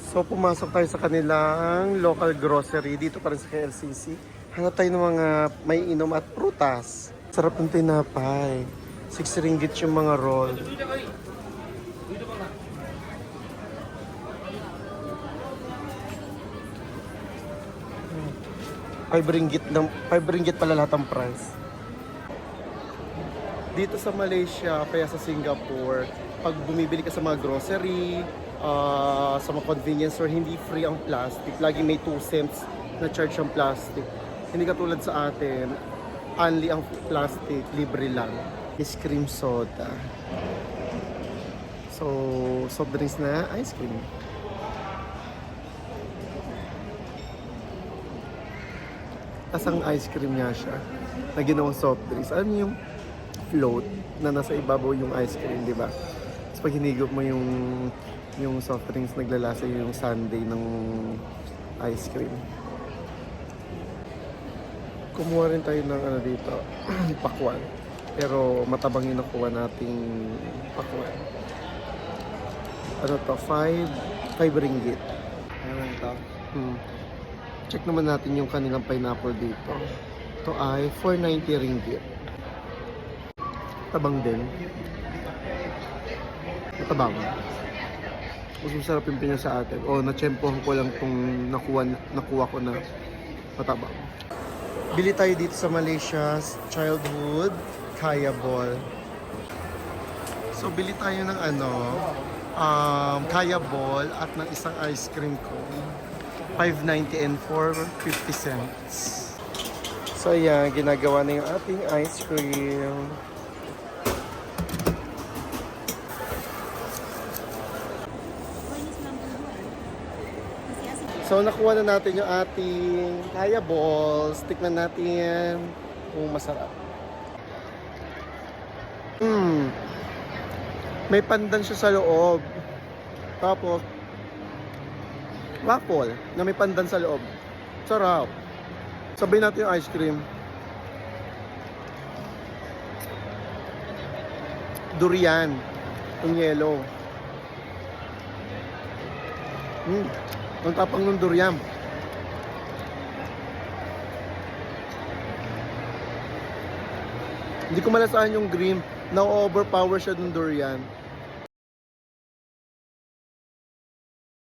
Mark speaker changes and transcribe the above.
Speaker 1: So pumasok tayo sa kanilang local grocery dito pa rin sa KLCC. Hanap tayo ng mga may inom at prutas. Sarap ng tinapay. 6 ringgit yung mga roll. ₱5 pala lahat ang price. Dito sa Malaysia, kaya sa Singapore, pag bumibili ka sa mga grocery, sa mga convenience store, hindi free ang plastic. Lagi may 2 cents na charge ang plastic. Hindi katulad sa atin, only ang plastic, libre lang. Ice cream soda. So, soft drinks na ice cream. Tas ang ice cream niya siya na ginawang soft drinks. Alam niyo yung float na nasa ibabaw yung ice cream, di ba? Tapos pag hinigop mo yung soft drinks, naglalasa yung sundae ng ice cream. Kumuha rin tayo ng ano dito, pakwan. Pero matabang yung nakuha nating pakwan. Ano to? 5 ringgit. Ano to? Check naman natin yung kanilang pineapple dito. Ito ay 490 ringgit. Tabang din. Matabang. Mas masarap yung pinya sa atin. O, natsyempohan ko lang kung nakuha ko na matabang. Bili tayo dito sa Malaysia's Childhood Kaya Ball. So, bili tayo ng Kaya Ball at ng isang ice cream cone. 5.90 and 4.50 cents. So, ayan, ginagawa na yung ating ice cream. So, nakuha na natin yung ating Kaya Balls. Tikman natin kung masarap. May pandan siya sa loob. Tapos, waffle na may pandan sa loob. Sarap. Sabay natin yung ice cream. Durian. Yung yellow. Ang tapang ng durian. Hindi ko malasahan yung green. Na-overpower siya ng durian.